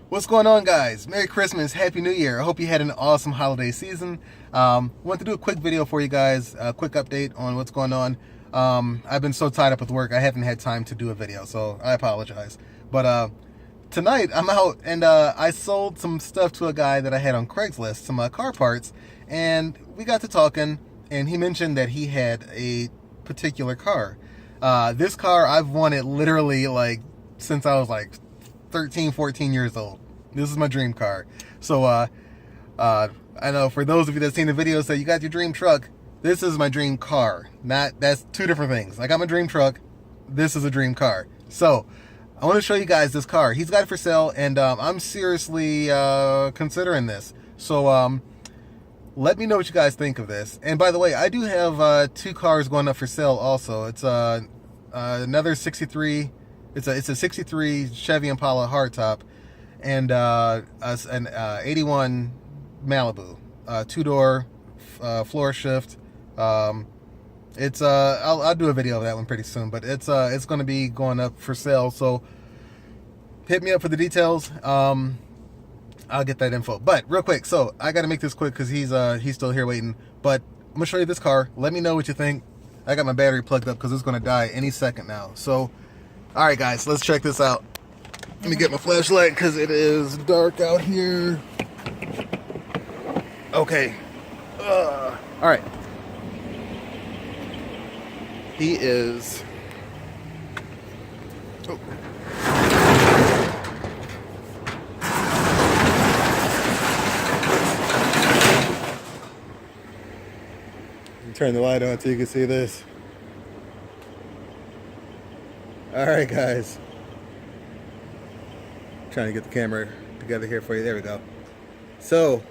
What's going on, guys? Merry Christmas, Happy New Year. I hope you had an awesome holiday season. Want to do a quick video for you guys, a quick update on what's going on. I've been so tied up with work, I haven't had time to do a video, so I apologize. But tonight, I'm out and I sold some stuff to a guy that I had on Craigslist, some car parts, and we got to talking, and he mentioned that he had a particular car. This car, I've wanted literally like since I was like 13, 14 years old. This is my dream car. So I know for those of you that seen the video say you got your dream truck, this is my dream car. That's two different things. I got my dream truck, this is a dream car. So I want to show you guys this car. He's got it for sale, and I'm seriously considering this. So let me know what you guys think of this. And by the way, I do have two cars going up for sale also. It's another 63. It's a 63 Chevy Impala hardtop, and an 81 Malibu, two-door, floor shift. It's I'll do a video of that one pretty soon, but it's going to be going up for sale. So hit me up for the details. I'll get that info. But real quick, so I got to make this quick because he's still here waiting. But I'm gonna show you this car. Let me know what you think. I got my battery plugged up because it's going to die any second now. So. Alright guys, let's check this out. Let me get my flashlight because it is dark out here. Okay. Alright. He is... Oh. Turn the light on so you can see this. Alright guys, trying to get the camera together here for you. There we go. So,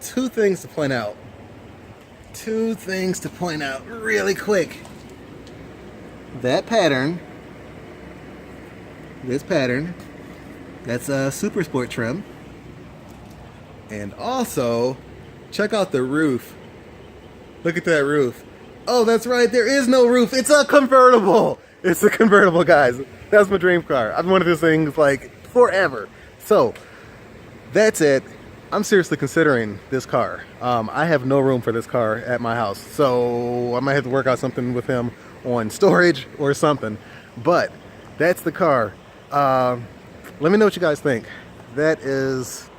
two things to point out really quick. That pattern, this pattern, that's a Super Sport trim. And also, check out the roof. Look at that roof. Oh, that's right, there is no roof. It's a convertible. It's a convertible, guys. That's my dream car. I've wanted this thing like forever. So that's it. I'm seriously considering this car. I have no room for this car at my house, so I might have to work out something with him on storage or something. But that's the car. Let me know what you guys think. That is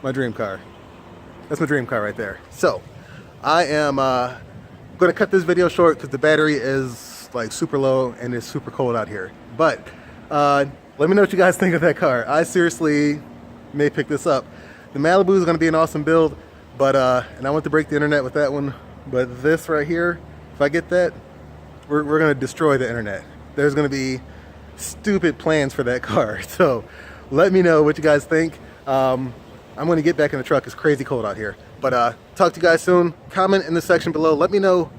my dream car. That's my dream car right there. So I am going to cut this video short because the battery is like super low and it's super cold out here. But let me know what you guys think of that car. I seriously may pick this up. The Malibu is going to be an awesome build, but and I want to break the internet with that one. But this right here, if I get that, we're going to destroy the internet. There's going to be stupid plans for that car. So let me know what you guys think. I'm going to get back in the truck. It's crazy cold out here. But talk to you guys soon. Comment in the section below. Let me know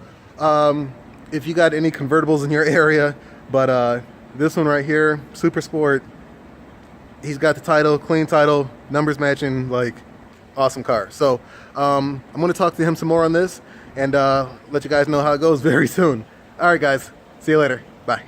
if you got any convertibles in your area. But this one right here, Super Sport, he's got the title, clean title, numbers matching, like awesome car. So I'm going to talk to him some more on this and let you guys know how it goes very soon. All right guys, see you later. Bye.